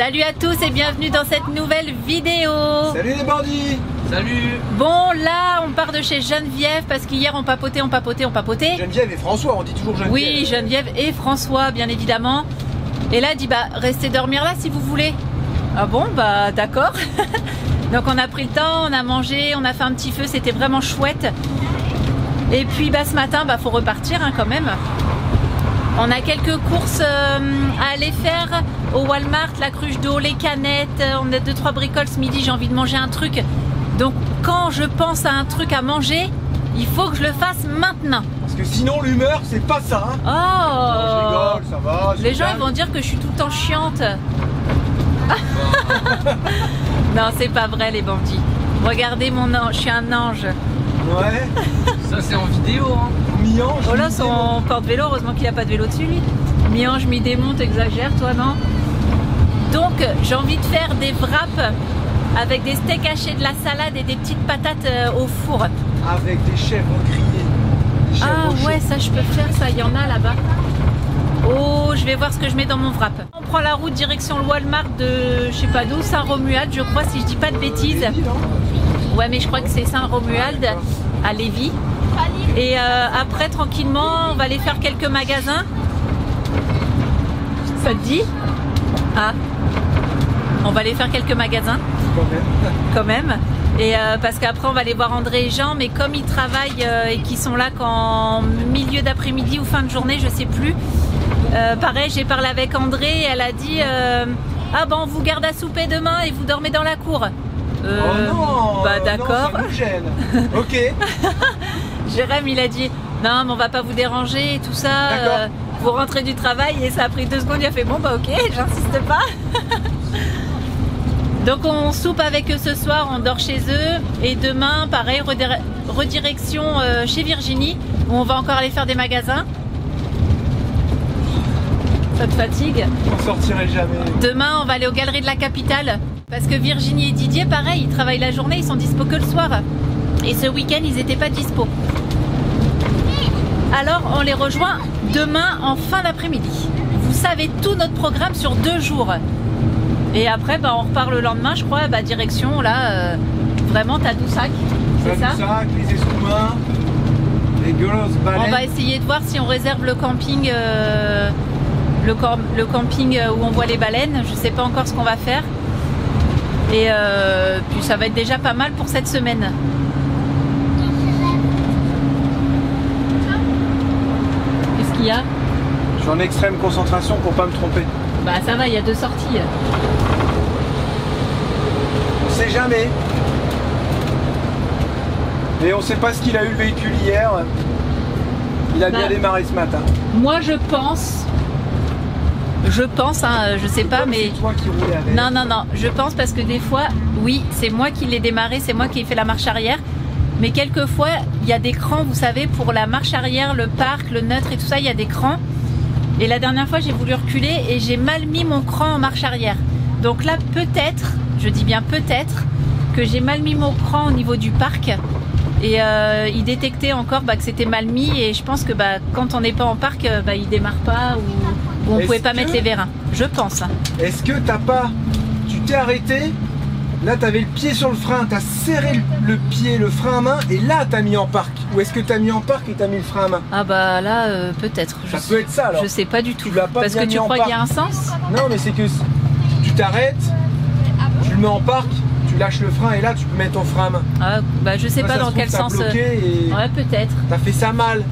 Salut à tous et bienvenue dans cette nouvelle vidéo. Salut les bandits. Salut. Bon là on part de chez Geneviève parce qu'hier on papotait. Geneviève et François, on dit toujours Geneviève. Oui, Geneviève et François bien évidemment. Et là elle dit bah restez dormir là si vous voulez. Ah bon bah d'accord. Donc on a pris le temps, on a mangé, on a fait un petit feu, c'était vraiment chouette. Et puis bah ce matin bah faut repartir hein, quand même. On a quelques courses à aller faire au Walmart, la cruche d'eau, les canettes, on a 2-3 bricoles ce midi, j'ai envie de manger un truc. Donc quand je pense à un truc à manger, il faut que je le fasse maintenant. Parce que sinon l'humeur c'est pas ça. Hein. Oh, non, je rigole, ça va. Les gens ils vont dire que je suis tout le temps chiante. Non c'est pas vrai les bandits. Regardez mon ange, je suis un ange. Ouais. Ça c'est en vidéo hein. Mi-ange. Oh là son porte-vélo, heureusement qu'il a pas de vélo dessus lui. Mi-ange, mi-démonte, exagère toi non? Donc j'ai envie de faire des wraps avec des steaks hachés, de la salade et des petites patates au four. Avec des chèvres grillées. Ah ouais ça je peux faire ça, il y en a là-bas. Oh je vais voir ce que je mets dans mon wrap. On prend la route direction le Walmart de je sais pas d'où, Saint-Romuald je crois si je dis pas de bêtises. Ouais mais je crois que c'est Saint-Romuald à Lévis. Et après tranquillement on va aller faire quelques magasins. Ça te dit? Ah on va aller faire quelques magasins quand même. Et parce qu'après on va aller voir André et Jean, mais comme ils travaillent et qu'ils sont là qu'en milieu d'après-midi ou fin de journée, je sais plus. Pareil, j'ai parlé avec André et elle a dit ah bon, on vous garde à souper demain et vous dormez dans la cour. Oh non, bah d'accord. Ça nous gêne. Ok. Jérém il a dit non mais on va pas vous déranger et tout ça. Vous rentrez du travail et ça a pris 2 secondes. Il a fait bon bah ok, j'insiste pas. Donc on soupe avec eux ce soir, on dort chez eux et demain pareil redirection chez Virginie où on va encore aller faire des magasins. Ça te fatigue? On sortirait jamais. Demain on va aller aux Galeries de la Capitale parce que Virginie et Didier pareil ils travaillent la journée, ils sont dispo que le soir et ce week-end ils n'étaient pas dispo. Alors on les rejoint demain en fin d'après-midi. Vous savez tout notre programme sur 2 jours. Et après, bah, on repart le lendemain, je crois, bah, direction, là, vraiment, Tadoussac, c'est ça? Tadoussac, les Escoumins, les Girls Baleines. On va essayer de voir si on réserve le camping, le camping où on voit les baleines. Je sais pas encore ce qu'on va faire. Et puis ça va être déjà pas mal pour cette semaine. Qu'est-ce qu'il y a? Je suis en extrême concentration pour pas me tromper. Bah ça va, il y a 2 sorties. On sait jamais. Et on sait pas ce qu'il a eu le véhicule hier. Il a bien démarré ce matin. Moi je pense, hein, je sais pas mais... C'est toi qui roulais avec. Non, je pense parce que des fois, oui, c'est moi qui l'ai démarré, c'est moi qui ai fait la marche arrière. Mais quelquefois, il y a des crans, vous savez, pour la marche arrière, le parc, le neutre et tout ça, il y a des crans. Et la dernière fois, j'ai voulu reculer et j'ai mal mis mon cran en marche arrière. Donc là, peut-être, je dis bien peut-être, que j'ai mal mis mon cran au niveau du parc. Et il détectait encore que c'était mal mis. Et je pense que quand on n'est pas en parc, il démarre pas ou on pouvait pas mettre les vérins. Je pense. Est-ce que tu t'es arrêté? Là, tu avais le pied sur le frein, tu as serré le pied, le frein à main, et là, tu as mis en parc. Ou est-ce que tu as mis en parc et tu as mis le frein à main? Ah bah là, peut-être. Ça peut être ça alors. Je sais pas du tout. Tu l'as pas parce bien que tu mis en crois qu'il y a parc. un sens? Non, mais c'est que tu t'arrêtes, tu le mets en parc, tu lâches le frein, et là, tu peux mettre ton frein à main. Ah bah je sais pas dans quel sens. Et ouais, peut-être. T'as fait ça mal.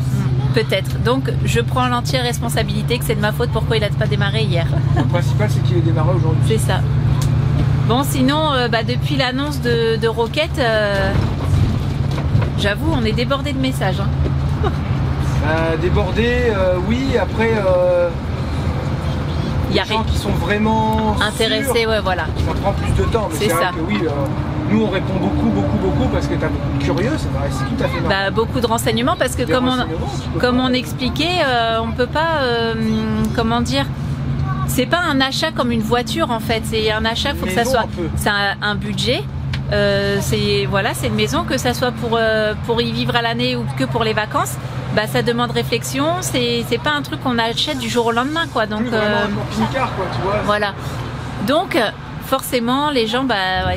Peut-être. Donc je prends l'entière responsabilité que c'est de ma faute pourquoi il a pas démarré hier. Le principal, c'est qu'il est démarré aujourd'hui. C'est ça. Bon sinon depuis l'annonce de Roquette, j'avoue on est débordé de messages. Hein. Débordé, oui, après il y a des gens qui sont vraiment intéressés, sûrs. Ouais voilà. Ça prend plus de temps, mais c'est vrai que oui, nous on répond beaucoup parce que t'as beaucoup de curieux, c'est tout à fait normal. Beaucoup de renseignements parce que comme on expliquait, on peut pas, comment dire, c'est pas un achat comme une voiture en fait, c'est un achat, il faut que ça soit, c'est un budget. C'est voilà, c'est une maison, que ça soit pour y vivre à l'année ou que pour les vacances, ça demande réflexion, c'est pas un truc qu'on achète du jour au lendemain quoi. Donc un camping-car quoi, tu vois. Voilà. Donc forcément les gens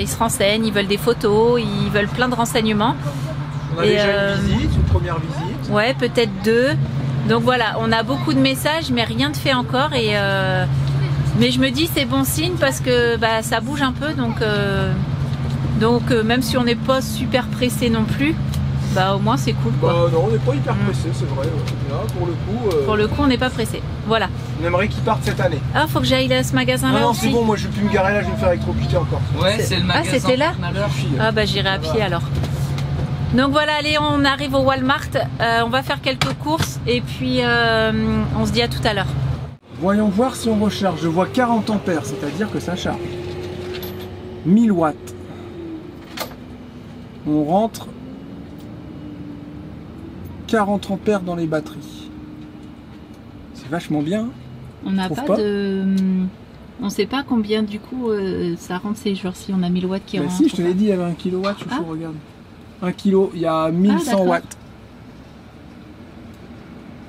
ils se renseignent, ils veulent des photos, ils veulent plein de renseignements. On a déjà une visite, une première visite. Ouais, peut-être 2. Donc voilà, on a beaucoup de messages mais rien de fait encore mais je me dis c'est bon signe parce que ça bouge un peu donc même si on n'est pas super pressé non plus, au moins c'est cool quoi. Non, on n'est pas hyper pressé, c'est vrai. Là, pour le coup on n'est pas pressé. Voilà. On aimerait qu'ils partent cette année. Ah, faut que j'aille à ce magasin là. Non, aussi. c'est bon, moi je vais plus me garer là, je vais me faire électrocuter encore. Ouais, c'est le magasin. Ah, c'était là. Ah j'irai à pied alors. Donc voilà, allez, on arrive au Walmart, on va faire quelques courses et puis on se dit à tout à l'heure. Voyons voir si on recharge. Je vois 40 ampères, c'est-à-dire que ça charge. 1000 watts. On rentre 40 ampères dans les batteries. C'est vachement bien. On n'a pas de... On sait pas combien du coup ça rentre ces jours-ci. On a 1000 watts qui rentrent. Si, je te l'ai dit, il y avait 1 kW, chouchou, regarde. 1 kg, il y a 1100 watts.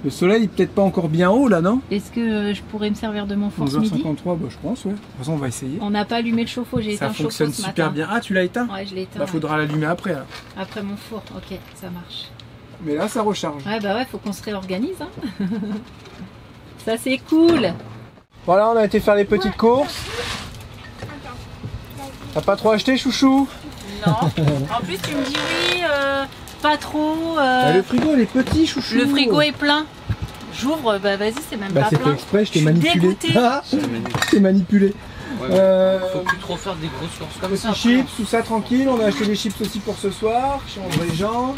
Le soleil est peut-être pas encore bien haut là, non? Est-ce que je pourrais me servir de mon four ce midi? 11h53, je pense, ouais. De toute façon, on va essayer. On n'a pas allumé le chauffe-eau, j'ai éteint le chauffe-eau ce matin. Ça fonctionne super bien. Ah, tu l'as éteint? Ouais, je l'ai éteint. Faudra l'allumer après. Alors. Après mon four, ok, ça marche. Mais là, ça recharge. Ouais, faut qu'on se réorganise. Hein. Ça, c'est cool. Voilà, on a été faire les petites courses. T'as pas trop acheté, chouchou? Non. En plus, tu me dis oui, pas trop. Le frigo, il est petit, chouchou. Le frigo est plein. J'ouvre, vas-y, c'est même pas plein. C'est fait exprès, je t'ai manipulé. Je t'ai manipulé. Ouais, faut plus trop faire des grosses courses comme ça. Chips, tout ça tranquille. On a acheté des chips aussi pour ce soir, chez André Jean.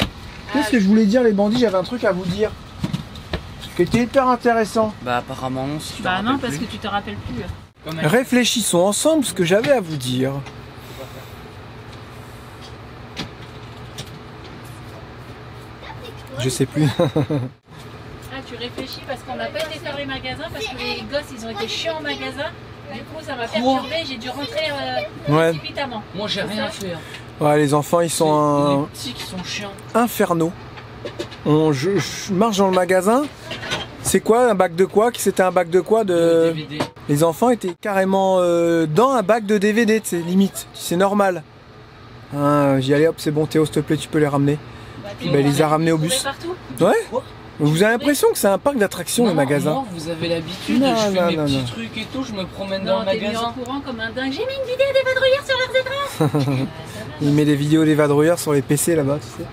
Qu'est-ce que je voulais dire, les bandits? J'avais un truc à vous dire. Qui était hyper intéressant. Apparemment, si tu te rappelles non, parce que tu te rappelles plus. Réfléchissons ensemble ce que j'avais à vous dire. Je sais plus. Tu réfléchis parce qu'on n'a pas été faire les magasins, parce que les gosses ils ont été chiants au magasin. Du coup ça m'a perturbé, j'ai dû rentrer précipitamment. Moi j'ai rien fait. Ouais, les enfants ils sont les petits qui sont chiants. Infernaux. Je marche dans le magasin. C'est quoi un bac de quoi? C'était un bac de quoi de DVD. Les enfants étaient carrément dans un bac de DVD, c'est limite, c'est normal. J'y allais, hop, c'est bon Théo, s'il te plaît, tu peux les ramener. Il les a ramenés au bus. Ouais. Vous avez l'impression que c'est un parc d'attractions, le magasin? Moi, vous avez l'habitude, je fais mes petits trucs et tout, je me promène dans le magasin. T'es mis en courant comme un dingue. J'ai mis une vidéo des vadrouilleurs sur leurs écrans. Il met des vidéos des vadrouilleurs sur les PC là-bas, tu sais.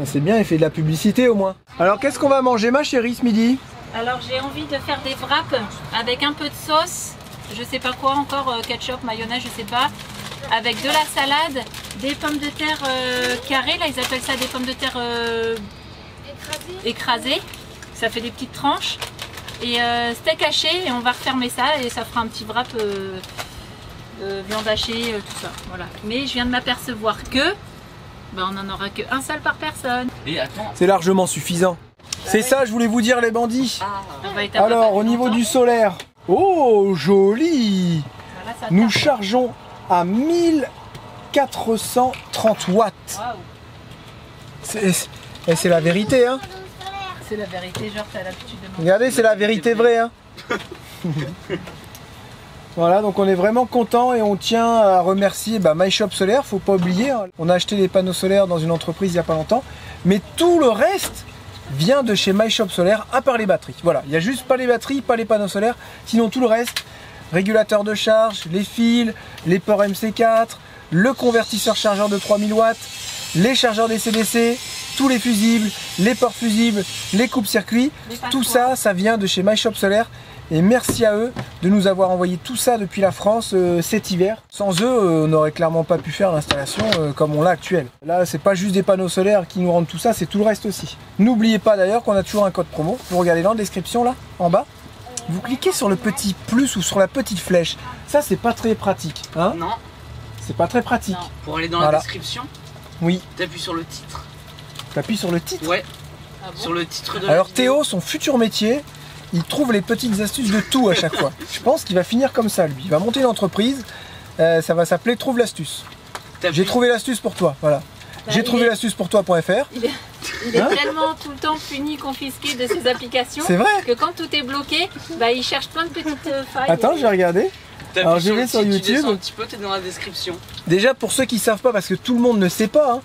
C'est bien, il fait de la publicité au moins. Alors qu'est-ce qu'on va manger ma chérie ce midi? Alors j'ai envie de faire des wraps avec un peu de sauce, je sais pas quoi encore, ketchup, mayonnaise, je sais pas. Avec de la salade, des pommes de terre carrées, là ils appellent ça des pommes de terre écrasées. Ça fait des petites tranches. Et steak haché, et on va refermer ça et ça fera un petit wrap viande hachée, tout ça. Voilà. Mais je viens de m'apercevoir que on n'en aura qu'un seul par personne. Et attends. C'est largement suffisant. C'est ça, je voulais vous dire les bandits. Alors au niveau du solaire, oh joli. Voilà, nous chargeons à 1430 watts. Wow. C'est la vérité, hein. C'est la vérité, genre t'as l'habitude de manger. Regardez, c'est la vérité vraie, hein. Voilà, donc on est vraiment content et on tient à remercier MyShop Solaire, faut pas oublier. Hein. On a acheté des panneaux solaires dans une entreprise il n'y a pas longtemps, mais tout le reste vient de chez MyShop Solaire, à part les batteries. Voilà, il n'y a juste pas les batteries, pas les panneaux solaires, sinon tout le reste, régulateur de charge, les fils, les ports MC4, le convertisseur chargeur de 3000 watts, les chargeurs DC-DC, tous les fusibles, les ports fusibles, les coupes-circuits, tout ça, ça vient de chez MyShop Solaire. Et merci à eux de nous avoir envoyé tout ça depuis la France cet hiver. Sans eux, on n'aurait clairement pas pu faire l'installation comme on l'a actuelle. Là, c'est pas juste des panneaux solaires qui nous rendent tout ça, c'est tout le reste aussi. N'oubliez pas d'ailleurs qu'on a toujours un code promo. Vous regardez dans la description là, en bas. Vous cliquez sur le petit plus ou sur la petite flèche. Ça, c'est pas très pratique. Hein? Non. C'est pas très pratique. Non. Pour aller dans la description, oui. T'appuies sur le titre. T'appuies sur le titre? Ouais. Ah bon? Sur le titre de Alors Théo, son futur métier, il trouve les petites astuces de tout à chaque fois. Je pense qu'il va finir comme ça, lui. Il va monter une entreprise, ça va s'appeler Trouve l'astuce. J'ai trouvé l'astuce pour toi, voilà. J'ai trouvé l'astuce pour toi.fr. Il est tellement tout le temps puni, confisqué de ses applications. C'est vrai que quand tout est bloqué, bah, il cherche plein de petites failles. Attends, je vais regarder. Alors je vais sur YouTube. Tu descends un petit peu, t'es dans la description. Déjà pour ceux qui ne savent pas, parce que tout le monde ne sait pas, hein,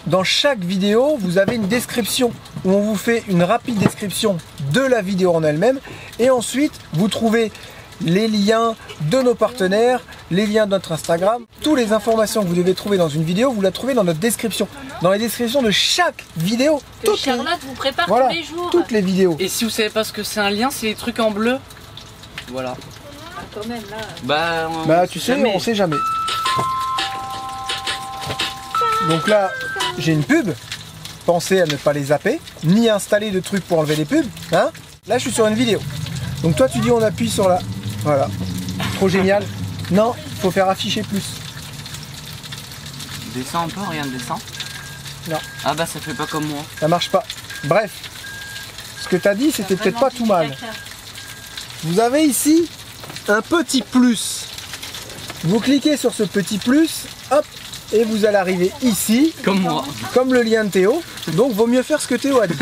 dans chaque vidéo, vous avez une description où on vous fait une rapide description de la vidéo en elle-même. Et ensuite, vous trouvez les liens de nos partenaires, les liens de notre Instagram. Toutes les informations que vous devez trouver dans une vidéo, vous la trouvez dans notre description. Dans les descriptions de chaque vidéo. Que Charlotte vous prépare voilà, tous les jours. Toutes les vidéos. Et si vous savez pas ce que c'est un lien, c'est les trucs en bleu. Voilà. Ah, quand même, là. Bah tu sais, on sait jamais. Donc là, j'ai une pub. Pensez à ne pas les zapper, ni installer de trucs pour enlever les pubs. Hein, là, je suis sur une vidéo. Donc toi, tu dis on appuie sur la... Voilà. Trop génial. Non, il faut faire afficher plus. Descends un peu, rien ne descend. Non. Ah bah ça fait pas comme moi. Ça marche pas. Bref. Ce que tu as dit, c'était peut-être pas tout mal. Vous avez ici un petit plus. Vous cliquez sur ce petit plus, hop, et vous allez arriver ici. Comme moi. Comme le lien de Théo. Donc vaut mieux faire ce que Théo a dit.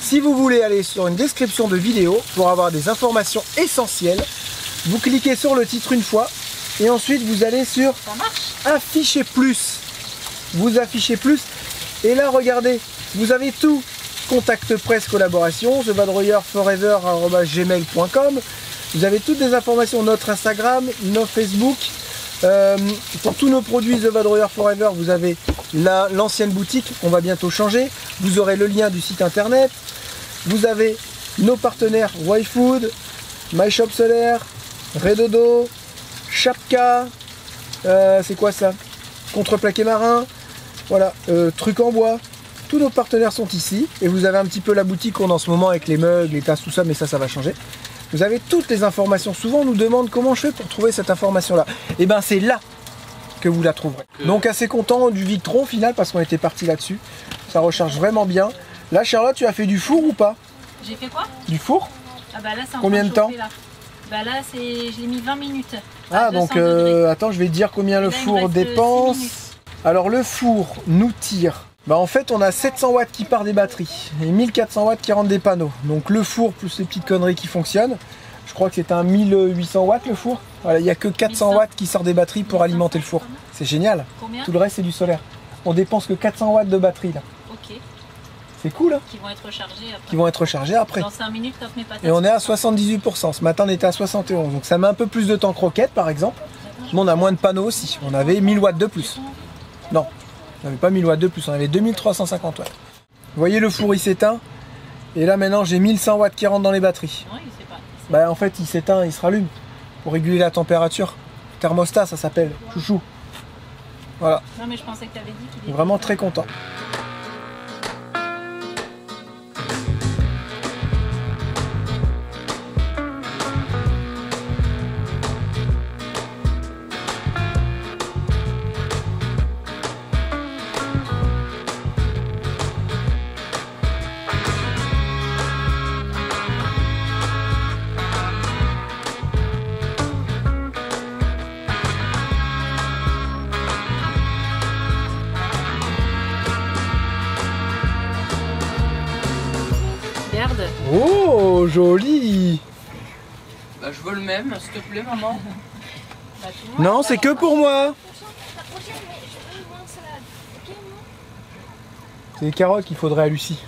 Si vous voulez aller sur une description de vidéo pour avoir des informations essentielles, vous cliquez sur le titre une fois et ensuite vous allez sur afficher plus. Vous affichez plus et là regardez, vous avez tout. Contact presse collaboration, thebadroyerforever@gmail.com. Vous avez toutes les informations, notre Instagram, notre Facebook. Pour tous nos produits The Vadrouilleur Forever, vous avez l'ancienne boutique, on va bientôt changer. Vous aurez le lien du site internet. Vous avez nos partenaires YFood, MyShop Solaire, Redodo, Chapka, c'est quoi ça? Contreplaqué marin, voilà, trucs en bois. Tous nos partenaires sont ici et vous avez un petit peu la boutique qu'on a en ce moment avec les mugs, les tasses, tout ça, mais ça va changer. Vous avez toutes les informations. Souvent on nous demande comment je fais pour trouver cette information là. Et ben c'est là que vous la trouverez. Donc assez content du Victron au final parce qu'on était parti là-dessus. Ça recharge vraiment bien. Là Charlotte, tu as fait du four ou pas? J'ai fait quoi? Du four? Ah bah là c'est combien de temps? Là. Bah là je l'ai mis 20 minutes. Ah donc attends, je vais te dire combien le four dépense. Alors le four nous tire. Bah en fait on a 700 watts qui part des batteries et 1400 watts qui rentrent des panneaux. Donc le four plus les petites conneries qui fonctionnent. Je crois que c'est un 1800 watts le four. Voilà, il n'y a que 400 watts qui sortent des batteries pour alimenter le four. C'est génial. Combien? Tout le reste c'est du solaire. On dépense que 400 watts de batterie là. Ok. C'est cool hein. Qui vont être rechargés après. Qui vont être rechargés après. Dans 5 minutes quand mes patates. Et on est à 78%. Ce matin on était à 71. Donc ça met un peu plus de temps que Roquette par exemple. Mais on a moins de panneaux aussi. On avait 1000 watts de plus. Non. On n'avait pas 1000 watts de plus, on avait 2350 watts. Vous voyez le four il s'éteint. Et là maintenant j'ai 1100 watts qui rentrent dans les batteries. Non, il sait pas. Bah en fait il s'éteint, il se rallume. Pour réguler la température. Thermostat ça s'appelle, chouchou. Voilà. Non mais je pensais que tu avais dit qu'il était... Vraiment très content. Oh, joli! Bah, je veux le même, s'il te plaît, maman. Bah, non, c'est que pour moi! C'est des carottes qu'il faudrait à Lucie.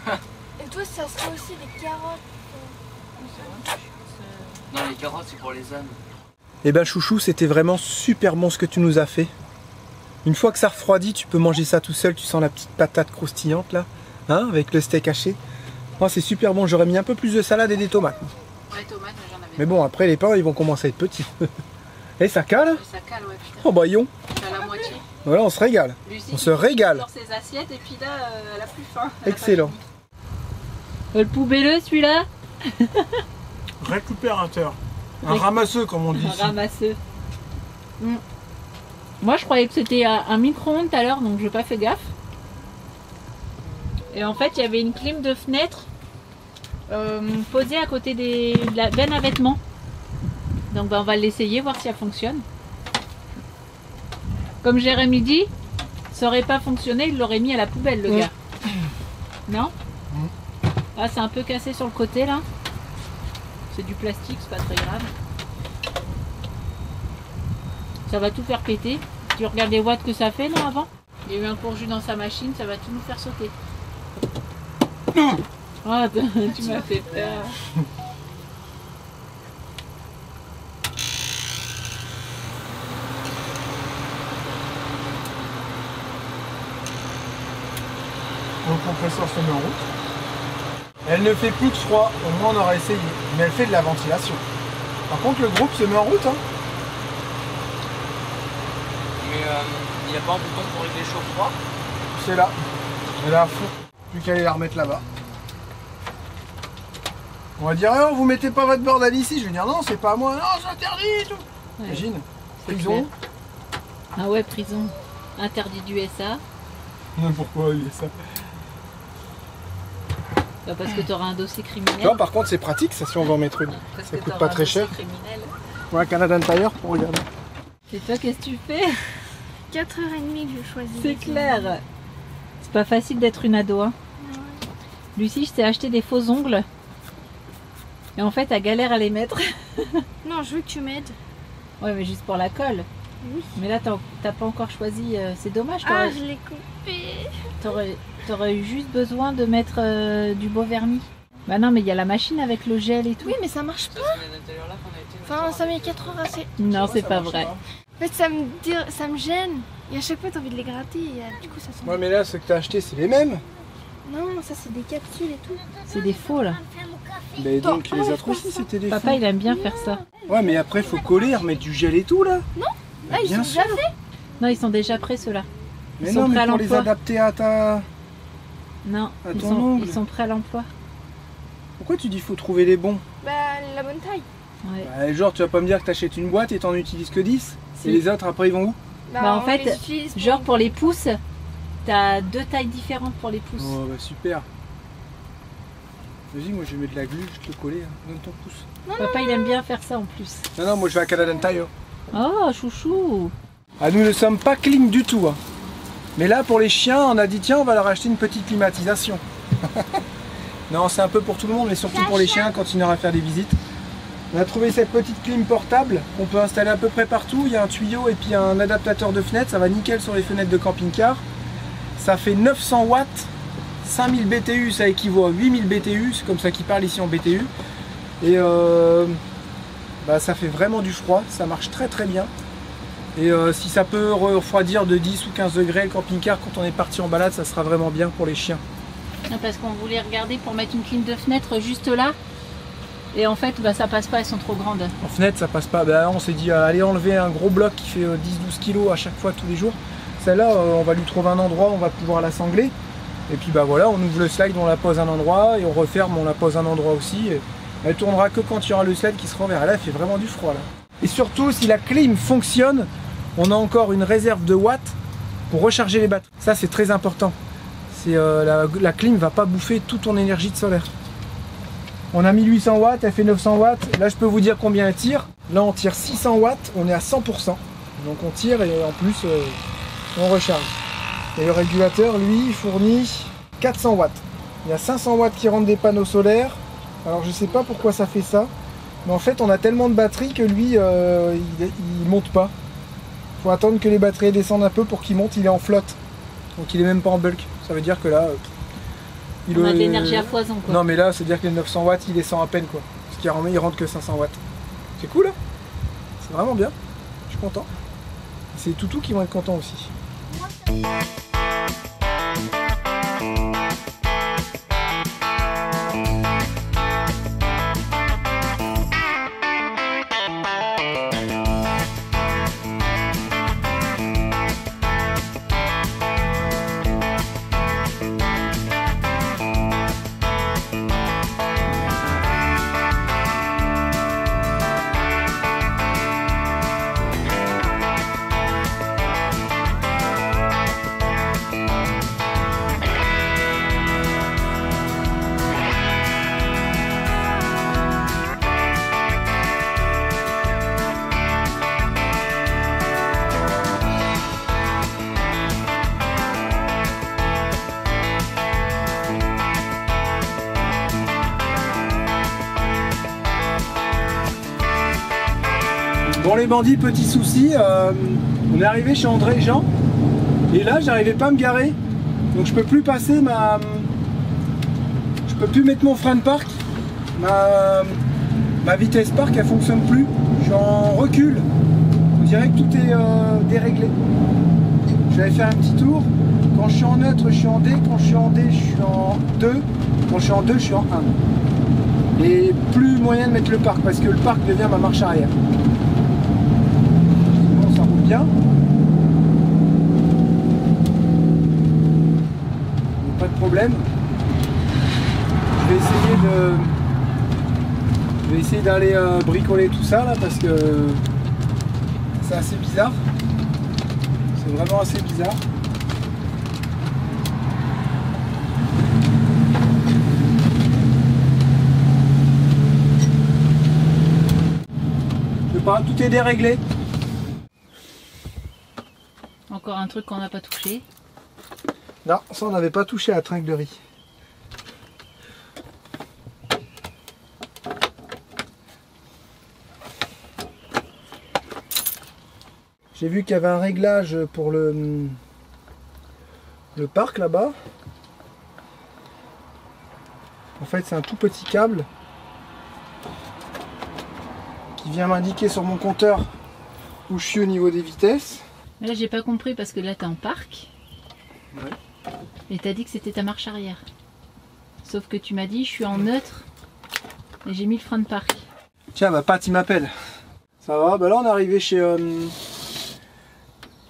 Et toi, ça serait aussi des carottes? Non, les carottes, c'est pour les ânes. Eh ben, chouchou, c'était vraiment super bon ce que tu nous as fait. Une fois que ça refroidit, tu peux manger ça tout seul. Tu sens la petite patate croustillante là, hein, avec le steak haché. Oh, c'est super bon, j'aurais mis un peu plus de salade et des tomates. Ouais, tomates, j'en avais. Mais bon, après les pains, ils vont commencer à être petits. Et ça cale? Ça cale, ouais, putain. Oh bah yon. C'est à la moitié. Voilà, on se régale. Lucie, on se régale. Sur ses assiettes et puis là, elle a plus faim. Excellent. Le poubelleux, celui-là? Récupérateur. Un ramasseux, comme on dit. Un ramasseux. Moi, je croyais que c'était un micro-ondes tout à l'heure, donc je n'ai pas fait gaffe. Et en fait, il y avait une clim de fenêtre posée à côté de la benne à vêtements. Donc on va l'essayer, voir si elle fonctionne. Comme Jérémy dit, ça aurait pas fonctionné, il l'aurait mis à la poubelle le gars. Non? Ah, c'est un peu cassé sur le côté là. C'est du plastique, c'est pas très grave. Ça va tout faire péter. Tu regardes les watts que ça fait là avant? Il y a eu un court-jus dans sa machine, ça va tout nous faire sauter. Oh, tu m'as fait peur. Le compresseur se met en route. Elle ne fait plus de froid, au moins on aura essayé. Mais elle fait de la ventilation. Par contre le groupe se met en route. Hein. Mais il n'y a pas un bouton pour régler chaud-froid? C'est là. Elle est à fond. Plus qu'à aller la remettre là-bas. On va dire, oh, vous mettez pas votre bordel ici. Je vais dire, non, c'est pas à moi. Non, c'est interdit et tout. Ouais. Imagine. Prison. Ah ouais, prison. Interdit d'USA. Pourquoi USA? Bah parce que tu auras un dossier criminel. Tu vois, par contre, c'est pratique, ça, si on veut en mettre une. Parce ça que coûte pas très cher. Ouais, un Canadian Tire pour regarder. Et toi, qu'est-ce que tu fais? 4h30 que je choisis. C'est clair. C'est pas facile d'être une ado. Hein. Ouais. Lucie, je t'ai acheté des faux ongles. Et en fait, elle galère à les mettre. Non, je veux que tu m'aides. Ouais, mais juste pour la colle. Oui. Mais là, t'as pas encore choisi. C'est dommage. Ah, je l'ai coupé. T'aurais eu juste besoin de mettre du beau vernis. Bah non, mais il y a la machine avec le gel et tout. Oui, mais ça marche pas. Enfin, ça met 4 heures assez. Non, c'est pas vrai. En fait, ça me gêne. Et à chaque fois, t'as envie de les gratter. Et du coup, ça sent. Ouais, mais là, ceux que t'as acheté, c'est les mêmes. Non, ça, c'est des capsules et tout. C'est des faux là. Mais donc, les autres aussi, c'était des Papa, faux. il aime bien faire ça. Ouais, mais après, faut coller, remettre du gel et tout, là. Non. Bah, Ah, ils bien sont sûr. déjà faits. Non, ils sont déjà prêts ceux-là. Mais Ils sont non, prêts mais à pour les l'emploi. adapter à ta... Non, À ton ongle. ils sont prêts à l'emploi. Pourquoi tu dis faut trouver les bons? Bah, la bonne taille. Ouais. Bah, genre, tu vas pas me dire que t'achètes une boîte et t'en utilises que 10? Si. Et les autres, après, ils vont où? Bah, en on fait, les utilise pour- Genre pour les pouces, t'as 2 tailles différentes pour les pouces. Oh, bah super. Vas-y, moi, je vais mettre de la glu, je vais te le coller. Hein. Donne ton pouce. Papa, il aime bien faire ça en plus. Non, non, moi, je vais à Canadian Tire. Oh, chouchou. Ah, nous ne sommes pas clim du tout. Hein. Mais là, pour les chiens, on a dit, tiens, on va leur acheter une petite climatisation. Non, c'est un peu pour tout le monde, mais surtout pour les chiens quand ils iraient à faire des visites. On a trouvé cette petite clim portable qu'on peut installer à peu près partout. Il y a un tuyau et puis un adaptateur de fenêtre. Ça va nickel sur les fenêtres de camping-car. Ça fait 900 watts. 5000 BTU, ça équivaut à 8000 BTU. C'est comme ça qu'ils parlent ici en BTU. Et bah, ça fait vraiment du froid. Ça marche très très bien. Et si ça peut refroidir de 10 ou 15 degrés le camping-car quand on est parti en balade, ça sera vraiment bien pour les chiens. Non, parce qu'on voulait regarder pour mettre une clim de fenêtre juste là. Et en fait, bah, ça passe pas, elles sont trop grandes. En fenêtre, ça passe pas. Bah, on s'est dit, allez enlever un gros bloc qui fait 10-12 kg à chaque fois tous les jours. Celle-là, on va lui trouver un endroit, on va pouvoir la sangler. Et puis bah voilà, on ouvre le slide, on la pose à un endroit et on referme, on la pose à un endroit aussi. Et elle tournera que quand il y aura le slide qui sera ouvert. Et là, il fait vraiment du froid là. Et surtout, si la clim fonctionne, on a encore une réserve de watts pour recharger les batteries. Ça, c'est très important. La clim va pas bouffer toute ton énergie de solaire. On a 1800 watts, elle fait 900 watts. Là, je peux vous dire combien elle tire. Là, on tire 600 watts, on est à 100%. Donc on tire et en plus, on recharge. Et le régulateur, lui, fournit 400 watts. Il y a 500 watts qui rentrent des panneaux solaires. Alors, je sais pas pourquoi ça fait ça. Mais en fait, on a tellement de batteries que lui, il monte pas. Faut attendre que les batteries descendent un peu pour qu'il monte. Il est en flotte. Donc, il est même pas en bulk. Ça veut dire que là... On a de l'énergie à foison quoi. Non mais là c'est à dire que les 900 watts il descend à peine quoi. Parce qu'il rentre que 500 watts. C'est cool hein. C'est vraiment bien. Je suis content. C'est les toutous qui vont être contents aussi. Bon les bandits, petit souci, on est arrivé chez André et Jean, et là j'arrivais pas à me garer, donc je peux plus passer je peux plus mettre mon frein de parc, ma vitesse parc elle fonctionne plus, je suis en recul, on dirait que tout est déréglé. Je vais faire un petit tour, quand je suis en neutre je suis en D, quand je suis en D je suis en 2, quand je suis en 2 je suis en 1. Et plus moyen de mettre le parc, parce que le parc devient ma marche arrière. Bon, ça roule bien. Pas de problème. Je vais essayer d'aller bricoler tout ça là, parce que c'est assez bizarre. C'est vraiment assez bizarre. Je sais pas, tout est déréglé. Encore un truc qu'on n'a pas touché. Non, ça on n'avait pas touché à la tringlerie. J'ai vu qu'il y avait un réglage pour le parc là-bas. En fait, c'est un tout petit câble qui vient m'indiquer sur mon compteur où je suis au niveau des vitesses. Mais là, j'ai pas compris parce que là, t'es en parc. Ouais. Et t'as dit que c'était ta marche arrière. Sauf que tu m'as dit, je suis en neutre et j'ai mis le frein de parc. Tiens, bah Pat, il m'appelle. Ça va? Bah là, on est arrivé chez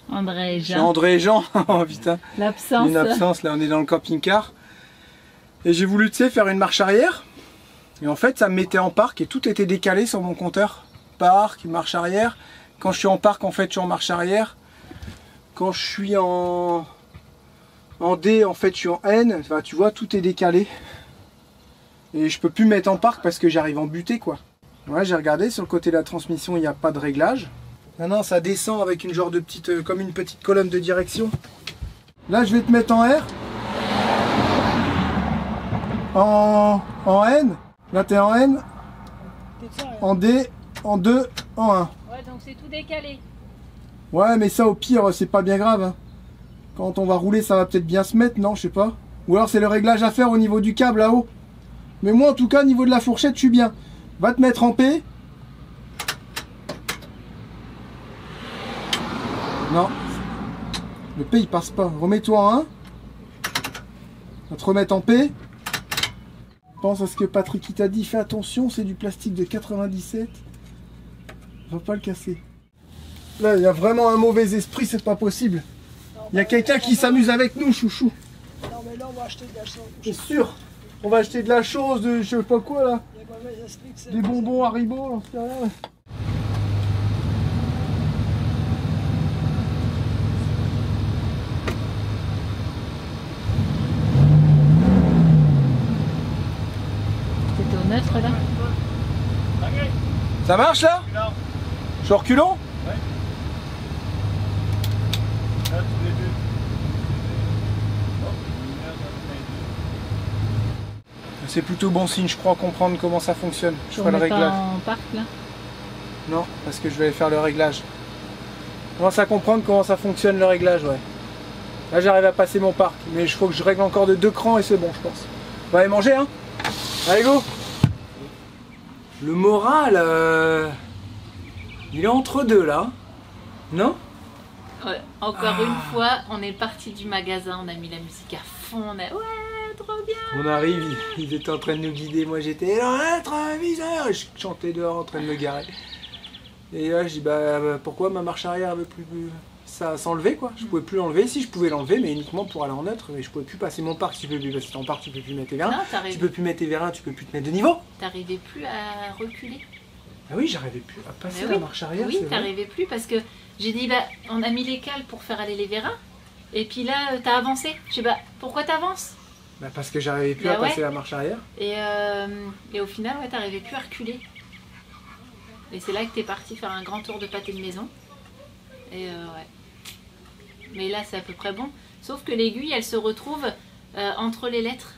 André et Jean. Chez André et Jean. Oh putain. L'absence. Une absence, là, on est dans le camping-car. Et j'ai voulu, tu sais, faire une marche arrière. Et en fait, ça me mettait en parc et tout était décalé sur mon compteur. Parc, marche arrière. Quand je suis en parc, en fait, je suis en marche arrière. Quand je suis en D, en fait, je suis en N. Enfin, tu vois, tout est décalé. Et je peux plus me mettre en parc parce que j'arrive en butée, quoi. Ouais, j'ai regardé, sur le côté de la transmission, il n'y a pas de réglage. Maintenant, ça descend avec une genre de petite, comme une petite colonne de direction. Là, je vais te mettre en R. En N. Là, t'es en N. En D, en 2, en 1. Ouais, donc c'est tout décalé. Ouais, mais ça, au pire, c'est pas bien grave. Hein. Quand on va rouler, ça va peut-être bien se mettre, non? Je sais pas. Ou alors, c'est le réglage à faire au niveau du câble là-haut. Mais moi, en tout cas, au niveau de la fourchette, je suis bien. Va te mettre en P. Non. Le P, il passe pas. Remets-toi en 1. Va te remettre en P. Pense à ce que Patrick t'a dit. Fais attention, c'est du plastique de 97. Va pas le casser. Là, il y a vraiment un mauvais esprit, c'est pas possible. Il y a quelqu'un qui s'amuse avec nous, chouchou. Non, mais là, on va acheter de la chose. C'est sûr. On va acheter de la chose, de je sais pas quoi là. Il y a mauvais esprit que c'est. Des bonbons Haribo, j'en sais rien. T'étais au neutre là? Ça marche là? Je suis en reculons? C'est plutôt bon signe, je crois comprendre comment ça fonctionne. Je ferai le réglage. Pas en parc là? Non, parce que je vais faire le réglage. Je commence à comprendre comment ça fonctionne le réglage, ouais. Là j'arrive à passer mon parc, mais il faut que je règle encore de 2 crans et c'est bon, je pense. On va aller manger, hein? Allez, go! Le moral, il est entre deux là. Non? Ouais, encore une fois, on est parti du magasin, on a mis la musique à fond, on a... Ouais, trop bien! On arrive, ils étaient en train de nous guider, moi j'étais dans l'introviseur, je chantais dehors en train de me garer. Et là je dis bah pourquoi ma marche arrière avait plus ça s'enlever quoi, je pouvais plus l'enlever, si je pouvais l'enlever mais uniquement pour aller en neutre, mais je pouvais plus passer mon parc, si tu peux plus passer ton parc, tu peux plus mettre tes vérins, tu peux plus mettre tes vérins, tu peux plus te mettre de niveau. T'arrivais plus à reculer. Ah oui, j'arrivais plus à passer Mais la oui, marche arrière. oui, t'arrivais plus parce que j'ai dit bah on a mis les cales pour faire aller les vérins et puis là t'as avancé. Je sais bah pourquoi t'avances? Bah parce que j'arrivais plus Bah à passer la marche arrière. Et au final ouais t'arrivais plus à reculer. Et c'est là que t'es parti faire un grand tour de pâté de maison. Et ouais. Mais là c'est à peu près bon. Sauf que l'aiguille elle se retrouve entre les lettres.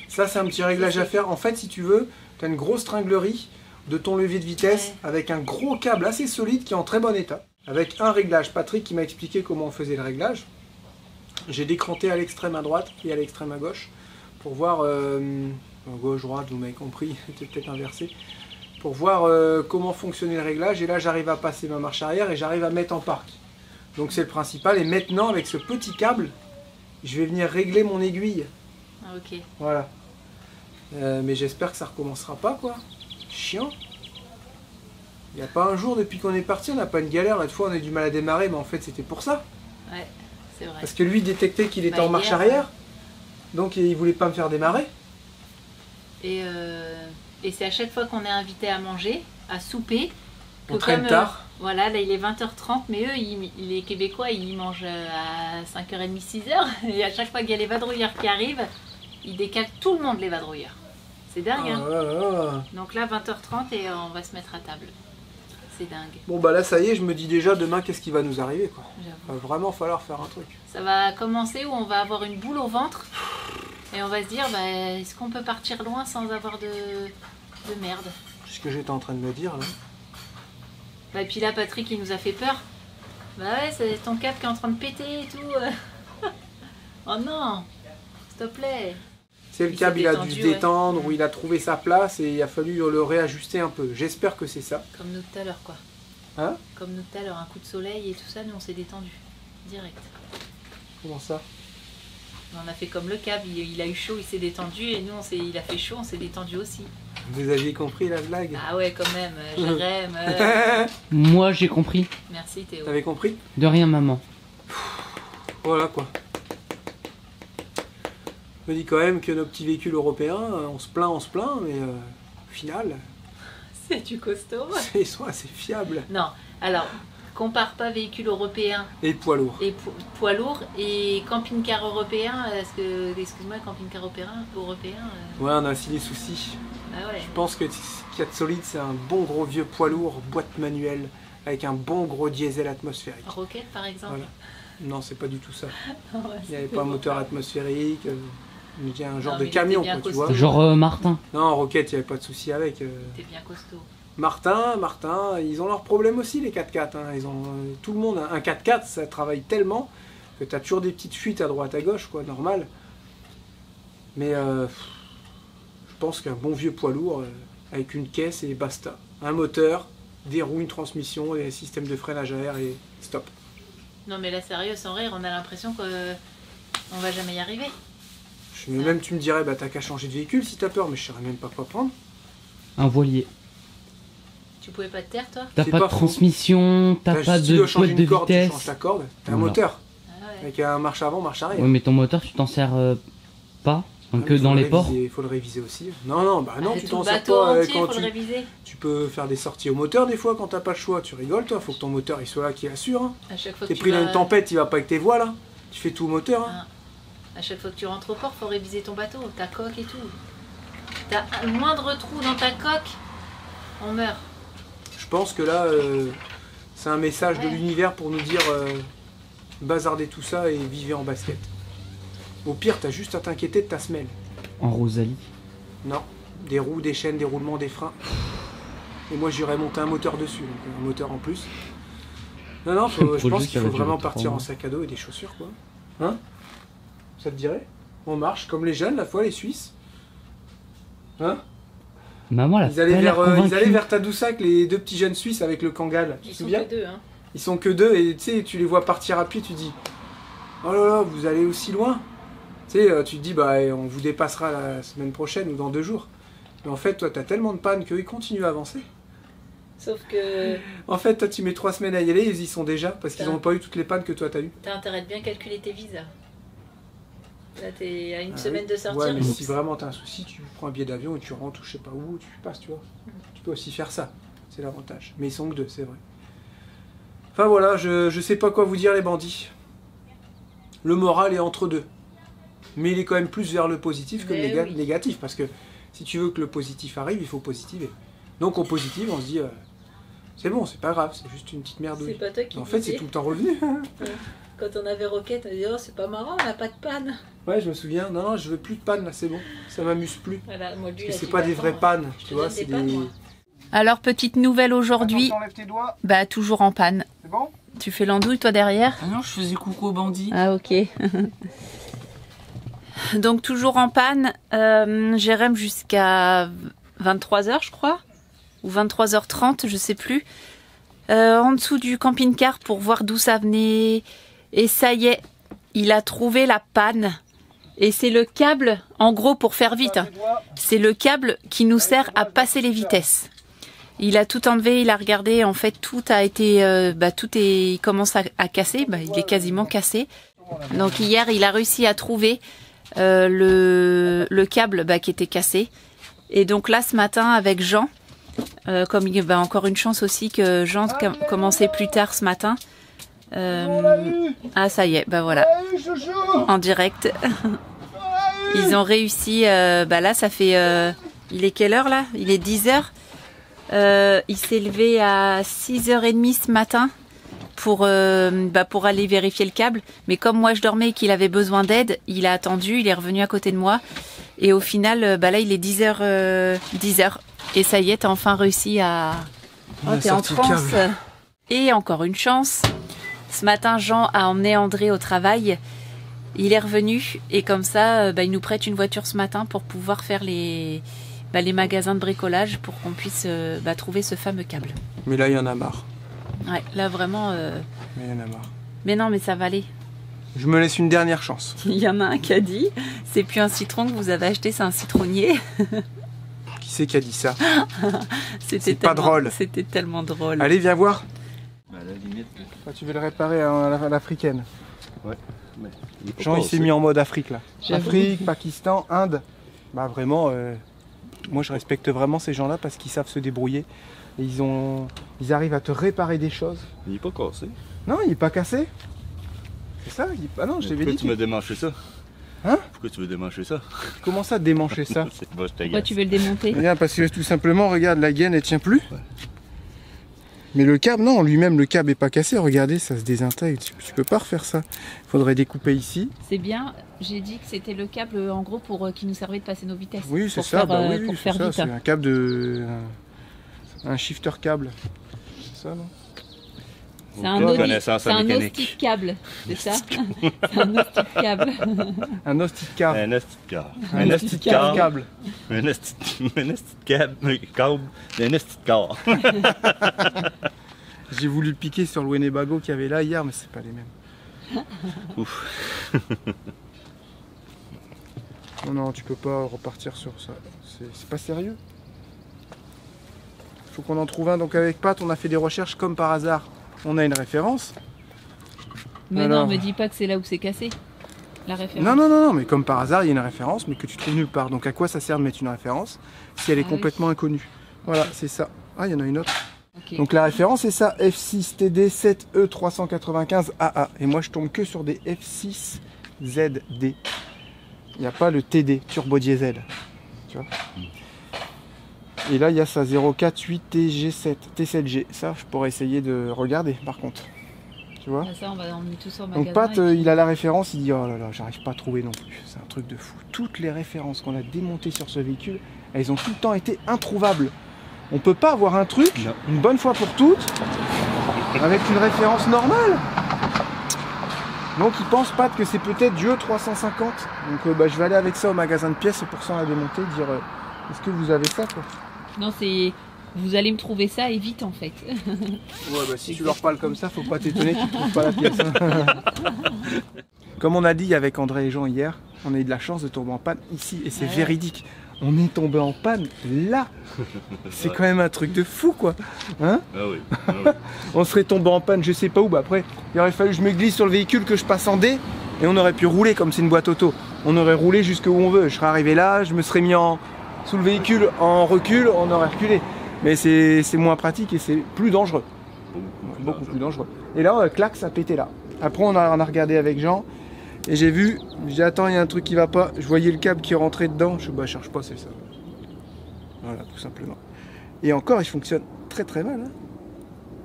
Ça c'est un petit réglage à faire. En fait si tu veux, tu as une grosse tringlerie de ton levier de vitesse avec un gros câble assez solide qui est en très bon état. Avec un réglage. Patrick qui m'a expliqué comment on faisait le réglage. J'ai décranté à l'extrême à droite et à l'extrême à gauche pour voir, gauche-droite, vous m'avez compris, c'était peut-être inversé, pour voir comment fonctionnait le réglage. Et là j'arrive à passer ma marche arrière et j'arrive à mettre en parc. Donc c'est le principal. Et maintenant avec ce petit câble, je vais venir régler mon aiguille. Ah, ok. Voilà. Mais j'espère que ça recommencera pas, quoi. Chiant. Il n'y a pas un jour depuis qu'on est parti, on n'a pas une galère. L'autre fois on a eu du mal à démarrer, mais en fait c'était pour ça. Ouais, c'est vrai. Parce que lui détectait qu'il était en marche arrière. Donc il voulait pas me faire démarrer. Et c'est à chaque fois qu'on est invité à manger, à souper, que On traîne tard. Voilà, là il est 20h30, mais eux, les Québécois, ils mangent à 5h30, 6h. Et à chaque fois qu'il y a les vadrouilleurs qui arrivent, ils décalent tout le monde, les vadrouilleurs. C'est dingue, hein. Donc là, 20h30 et on va se mettre à table. C'est dingue. Bon bah là ça y est, je me dis déjà demain qu'est-ce qui va nous arriver, quoi. J'avoue. Va vraiment falloir faire un truc. Ça va commencer où on va avoir une boule au ventre et on va se dire, bah, est-ce qu'on peut partir loin sans avoir de merde? C'est ce que j'étais en train de me dire là. Bah, et puis là, Patrick, il nous a fait peur. Bah ouais, c'est ton câble qui est en train de péter et tout. Oh non, s'il te plaît. C'est le câble, il a dû se détendre, ou il a trouvé sa place et il a fallu le réajuster un peu. J'espère que c'est ça. Comme nous tout à l'heure, quoi. Hein? Comme nous tout à l'heure, un coup de soleil et tout ça, nous on s'est détendu. Direct. Comment ça? On a fait comme le câble, il a eu chaud, il s'est détendu et nous il a fait chaud, on s'est détendu aussi. Vous aviez compris la blague? Ah ouais, quand même, Jérém. Moi j'ai compris. Merci Théo. T'avais compris? De rien maman. Voilà quoi. Je me dis quand même que nos petits véhicules européens, on se plaint, mais au final, c'est du costaud. ils sont assez fiables. Non, alors, compare pas véhicule européen et poids lourd. Et poids lourd et camping-car européen, parce que, excuse-moi, camping-car européen. Ouais, on a aussi des soucis. Ah ouais. Je pense que ce qu'il y a de solide, c'est un bon gros vieux poids lourd, boîte manuelle, avec un bon gros diesel atmosphérique. Rocket par exemple. Voilà. Non, c'est pas du tout ça. Ouais, il n'y avait pas un moteur atmosphérique. Il y a un genre non, de camion, quoi, tu vois. Genre Martin. Non, Rocket, il n'y avait pas de souci avec. T'es bien costaud. Martin, ils ont leurs problèmes aussi, les 4x4. Hein. Ils ont tout le monde. Un 4x4, ça travaille tellement que tu as toujours des petites fuites à droite, à gauche, quoi, normal. Mais je pense qu'un bon vieux poids lourd, avec une caisse et basta. Un moteur, des roues, une transmission et un système de freinage à air et stop. Non mais là, sérieux, sans rire, on a l'impression qu'on va jamais y arriver. Mais même tu me dirais, bah t'as qu'à changer de véhicule si t'as peur, mais je saurais même pas quoi prendre. Un voilier. Tu pouvais pas te taire, toi? T'as pas de transmission, t'as pas de boîte de corde, vitesse. Tu changes ta corde, t'as un moteur. Ah ouais. Avec un marche avant, marche arrière. Ouais, mais ton moteur, tu t'en sers pas, que dans les ports. Il faut le réviser aussi. Non, bah non, tu t'en sers bateau pas entier, quand faut le réviser. Tu peux faire des sorties au moteur des fois quand t'as pas le choix. Tu rigoles, toi, faut que ton moteur il soit là qui assure. Hein. À chaque fois t'es pris dans une tempête, il va pas avec tes voiles. Hein. Tu fais tout au moteur. Hein. À chaque fois que tu rentres au port, faut réviser ton bateau, ta coque et tout. T'as un moindre trou dans ta coque, on meurt. Je pense que là, c'est un message de l'univers pour nous dire bazardez tout ça et vivez en basket. Au pire, t'as juste à t'inquiéter de ta semelle. En Rosalie. Non, des roues, des chaînes, des roulements, des freins. Et moi, j'irais monter un moteur dessus, donc un moteur en plus. Non, je pense qu'il faut vraiment partir en sac à dos et des chaussures, quoi. Hein? Ça te dirait? On marche comme les jeunes, la fois, les Suisses. Hein? Maman, ils allaient vers Tadoussac, les deux petits jeunes Suisses avec le Kangal. Ils sont que deux, hein. Ils sont que deux et tu sais, tu les vois partir à pied, tu dis oh là là, vous allez aussi loin. Tu sais, tu te dis bah on vous dépassera la semaine prochaine ou dans 2 jours. Mais en fait, toi, t'as tellement de panne qu'ils continuent à avancer. Sauf que... En fait, toi, tu mets 3 semaines à y aller, ils y sont déjà parce qu'ils n'ont pas eu toutes les pannes que toi, t'as eu. T'as intérêt de bien calculer tes visas. Là, t'es à une semaine de sortir. Ouais, mais si vraiment t'as un souci, tu prends un billet d'avion et tu rentres ou je sais pas où, tu passes, tu vois. Tu peux aussi faire ça, c'est l'avantage. Mais ils sont que 2, c'est vrai. Enfin voilà, je sais pas quoi vous dire les bandits. Le moral est entre deux. Mais il est quand même plus vers le positif que le négatif. Parce que si tu veux que le positif arrive, il faut positiver. Donc on positive, on se dit, c'est bon, c'est pas grave, c'est juste une petite merdouille. C'est pas toi qui en fait, c'est tout le temps revenu. Quand on avait Rocket, on disait, oh c'est pas marrant, on n'a pas de panne. Ouais, je me souviens, non, je veux plus de panne là, c'est bon. Ça m'amuse plus. Voilà, moi, lui, parce que c'est pas des vraies pannes, tu vois, c'est des... Alors, petite nouvelle aujourd'hui, Enlève tes doigts. bah toujours en panne. C'est bon? Tu fais l'andouille toi derrière? Ah non, je faisais coucou aux bandits. Ah ok. Donc toujours en panne, Jérém jusqu'à 23h je crois, ou 23h30, je sais plus. En dessous du camping-car pour voir d'où ça venait. Et ça y est, il a trouvé la panne. Et c'est le câble, en gros pour faire vite, hein, c'est le câble qui nous sert à passer les vitesses. Il a tout enlevé, il a regardé, en fait tout a été, il commence à casser, il est quasiment cassé. Donc hier il a réussi à trouver le câble qui était cassé. Et donc là ce matin avec Jean, comme il encore une chance aussi que Jean commençait plus tard ce matin. Ah ça y est, voilà, en direct. Ils ont réussi, là ça fait, il est quelle heure là? Il est 10h. Il s'est levé à 6h30 ce matin pour aller vérifier le câble. Mais comme moi je dormais et qu'il avait besoin d'aide, il a attendu, il est revenu à côté de moi. Et au final, là il est 10h. Et ça y est, t'as enfin réussi à... Oh, t'es en transe. Et encore une chance. Ce matin, Jean a emmené André au travail. Il est revenu et comme ça, il nous prête une voiture ce matin pour pouvoir faire les magasins de bricolage pour qu'on puisse trouver ce fameux câble. Mais là, il y en a marre. Ouais, là vraiment... Mais il y en a marre. Mais non, mais ça va aller. Je me laisse une dernière chance. Il y en a un qui a dit, c'est plus un citron que vous avez acheté, c'est un citronnier. Qui c'est qui a dit ça? C'était pas drôle. C'était tellement drôle. Allez, viens voir. À la limite. Tu veux le réparer à l'africaine. Ouais. Mais Jean, il s'est mis en mode Afrique là. J'avoue. Afrique, Pakistan, Inde. Bah vraiment, moi je respecte vraiment ces gens-là parce qu'ils savent se débrouiller. Et ils arrivent à te réparer des choses. Il n'est pas cassé. Non, il n'est pas cassé. C'est ça? Ah non, je t'avais dit. Pourquoi tu m'as démanché ça? Hein? Pourquoi tu veux démancher ça? Comment ça démancher ça? C'est bon, je Pourquoi t'agace. tu veux le démonter? Regarde, parce que tout simplement, regarde, la gaine elle tient plus. Ouais. Mais le câble, non, lui-même, le câble est pas cassé. Regardez, ça se désintègre. Tu peux pas refaire ça. Il faudrait découper ici. C'est bien, j'ai dit que c'était le câble en gros pour qui nous servait de passer nos vitesses. Oui, c'est pour ça. faire, Oui, pour c'est faire ça. vite. C'est un câble de. Un shifter câble. C'est ça, non? C'est un Aucune Audi, connaissance c'est en un mécanique. hostie câble, c'est ça? C'est un hostie câble. Un hostie de câble. Un hostie de car. Un hostie de câble. Un hostie de câble. Un hostie de car. J'ai voulu le piquer sur le Winnebago qu'il y avait là hier, mais c'est pas les mêmes. Ouf. Non, tu peux pas repartir sur ça. C'est pas sérieux. Faut qu'on en trouve un. Donc avec Pat, on a fait des recherches comme par hasard. On a une référence. Mais Alors. non, me dis pas que c'est là où c'est cassé. La référence. Non, mais comme par hasard, il y a une référence, mais que tu trouves nulle part. Donc à quoi ça sert de mettre une référence si elle est Ah complètement inconnue? Voilà, c'est ça. Ah, il y en a une autre. Ok. Donc la référence c'est ça, F6TD7E395AA. Et moi je tombe que sur des F6ZD. Il n'y a pas le TD, turbo diesel. Tu vois. Et là il y a ça, 048TG7, T7G. Ça je pourrais essayer de regarder par contre. Tu vois. Ah, ça, on va emmener tout ça au Donc magasin. Pat, il a la référence, il dit oh là là, j'arrive pas à trouver non plus. C'est un truc de fou. Toutes les références qu'on a démontées sur ce véhicule, elles ont tout le temps été introuvables. On peut pas avoir un truc, Non. une bonne fois pour toutes, avec une référence normale. Donc il pense Pat que c'est peut-être Dieu 350. Donc je vais aller avec ça au magasin de pièces et pour ça on a démonté, dire est-ce que vous avez ça quoi? Non, c'est... Vous allez me trouver ça et vite en fait. Ouais, si tu leur parles comme ça, faut pas t'étonner qu'ils trouvent pas la pièce. Comme on a dit avec André et Jean hier, on a eu de la chance de tomber en panne ici et c'est Ouais. véridique. On est tombé en panne là. C'est quand même un truc de fou quoi. Hein? Ah oui. Ah oui. On serait tombé en panne je sais pas où. Après, il aurait fallu que je me glisse sur le véhicule, que je passe en D et on aurait pu rouler comme c'est une boîte auto. On aurait roulé jusqu'où on veut. Je serais arrivé là, je me serais mis sous le véhicule en recul, on aurait reculé. Mais c'est moins pratique et c'est plus dangereux. Beaucoup plus dangereux. Et là, clac, ça pétait là. Après, on a regardé avec Jean et j'ai vu, j'ai dit attends, il y a un truc qui va pas. Je voyais le câble qui rentrait dedans. Je cherche pas, c'est ça. Voilà, tout simplement. Et encore, il fonctionne très très mal. Hein.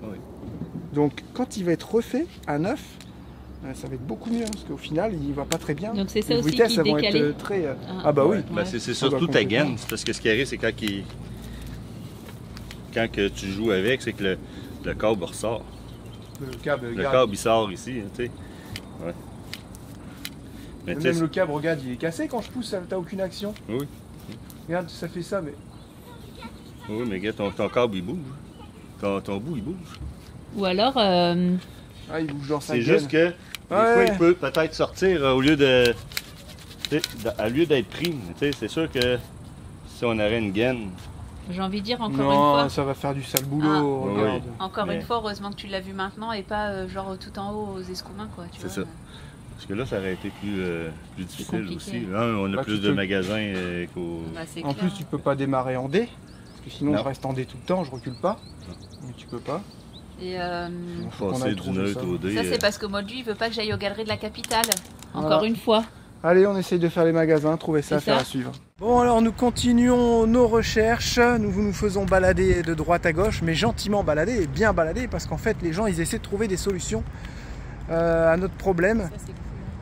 Oui. Donc, quand il va être refait à neuf, ça va être beaucoup mieux. Hein, parce qu'au final, il va pas très bien. Donc c'est ça Les aussi vitesses, qui elles vont décalait. être très. Ah. Ah bah oui. Ben, c'est surtout Ah bah, ta gaine. C'est parce que ce qui arrive, c'est quand il. quand que tu joues avec, c'est que le câble ressort. Le câble, Le câble il sort ici, tu sais. Ouais. Mais même le câble, regarde, il est cassé quand je pousse, t'as aucune action. Oui. Regarde, ça fait ça, mais. Oui, mais regarde, ton câble il bouge. Ton bout il bouge. Ou alors... Ah, il bouge dans sa C'est gaine. juste que des fois il peut peut-être sortir au lieu de. Au lieu d'être pris. C'est sûr que si on aurait une gaine. J'ai envie de dire encore non, une fois. ça va faire du sale boulot, regarde. Oui. Encore une fois, heureusement que tu l'as vu maintenant et pas genre tout en haut aux escoumins, quoi. C'est ça. Parce que là, ça aurait été plus difficile compliqué. aussi. Là, on a Bah, plus de magasins qu'au. Bah, c'est En clair. plus, tu peux pas démarrer en D, parce que sinon Non. je reste en D tout le temps, je recule pas. Mais tu peux pas. Et Faut qu'on Passer aille du trouver neutre ça. au dé. ça, c'est parce que Moldu, il veut pas que j'aille aux galeries de la capitale. Encore Voilà. une fois. Allez, on essaye de faire les magasins, trouver ça, C'est faire ça. à suivre. Bon, alors nous continuons nos recherches. Nous faisons balader de droite à gauche, mais gentiment balader et bien balader, parce qu'en fait, les gens, ils essaient de trouver des solutions à notre problème. Ça, c'est cool.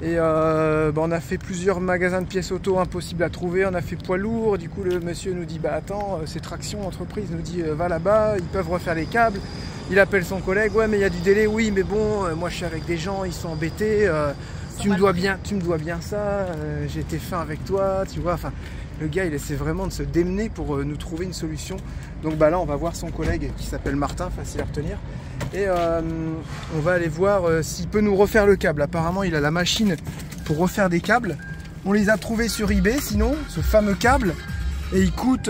Et on a fait plusieurs magasins de pièces auto impossibles à trouver, on a fait poids lourd, du coup le monsieur nous dit bah attends, c'est Traction Entreprise nous dit va là-bas, ils peuvent refaire les câbles, il appelle son collègue, ouais mais il y a du délai, oui mais bon, moi je suis avec des gens, ils sont embêtés, tu me dois bien ça, j'ai été fin avec toi, tu vois, enfin le gars il essaie vraiment de se démener pour nous trouver une solution. Donc bah là on va voir son collègue qui s'appelle Martin, facile à retenir. Et on va aller voir s'il peut nous refaire le câble. Apparemment il a la machine pour refaire des câbles. On les a trouvés sur eBay sinon, ce fameux câble. Et il coûte,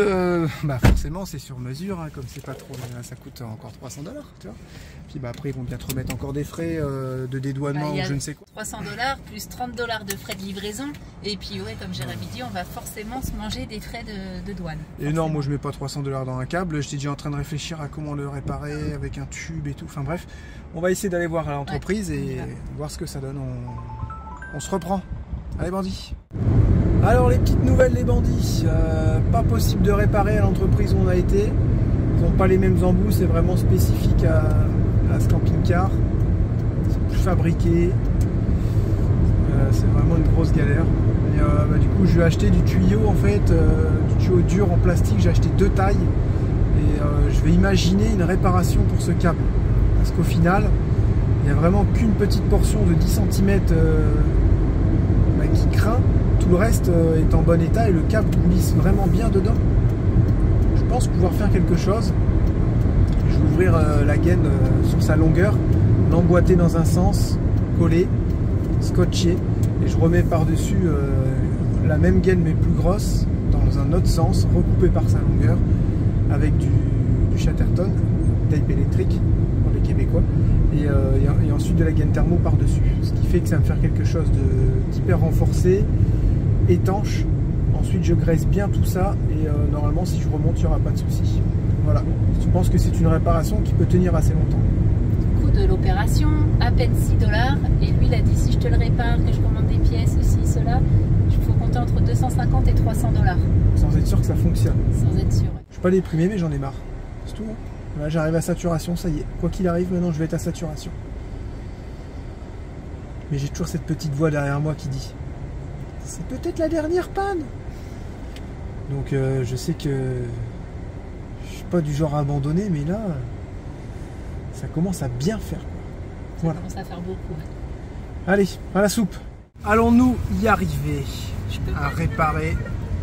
forcément c'est sur mesure, hein, comme c'est pas trop, ça coûte encore 300 $, tu vois. Puis après ils vont bien te remettre encore des frais de dédouanement ou je ne sais quoi. 300 $ plus 30 $ de frais de livraison. Et puis ouais, comme Jérémy dit, on va forcément se manger des frais de douane. Et non, moi je mets pas 300 $ dans un câble, j'étais déjà en train de réfléchir à comment le réparer avec un tube et tout. Enfin bref, on va essayer d'aller voir à l'entreprise et voir ce que ça donne. On se reprend. Allez bandits. Alors les petites nouvelles les bandits, pas possible de réparer à l'entreprise où on a été. Ils n'ont pas les mêmes embouts, c'est vraiment spécifique à ce camping-car. C'est plus fabriqué. C'est vraiment une grosse galère. Et, du coup je vais acheter du tuyau en fait, du tuyau dur en plastique, j'ai acheté 2 tailles. Et je vais imaginer une réparation pour ce câble. Parce qu'au final, il n'y a vraiment qu'une petite portion de 10 cm qui craint. Tout le reste est en bon état et le câble glisse vraiment bien dedans. Je pense pouvoir faire quelque chose. Je vais ouvrir la gaine sur sa longueur, l'emboîter dans un sens, coller, scotcher et je remets par-dessus la même gaine mais plus grosse dans un autre sens, recoupée par sa longueur avec du Chatterton, tape électrique pour les Québécois et ensuite de la gaine thermo par-dessus. Ce qui fait que ça va me faire quelque chose d'hyper renforcé, étanche. Ensuite je graisse bien tout ça et normalement si je remonte il n'y aura pas de souci. Voilà, je pense que c'est une réparation qui peut tenir assez longtemps. Le coût de l'opération, à peine 6 $. Et lui il a dit si je te le répare, que je commande des pièces, ceci, cela, il faut compter entre 250 et 300 $. Sans être sûr que ça fonctionne. Sans être sûr. Je suis pas déprimé mais j'en ai marre. C'est tout. Là j'arrive à saturation, ça y est. Quoi qu'il arrive maintenant je vais être à saturation. Mais j'ai toujours cette petite voix derrière moi qui dit c'est peut-être la dernière panne. Donc je sais que je suis pas du genre à abandonner, mais là ça commence à bien faire. Voilà. Ça commence à faire beaucoup. Allez, à la soupe. Allons-nous y arriver à réparer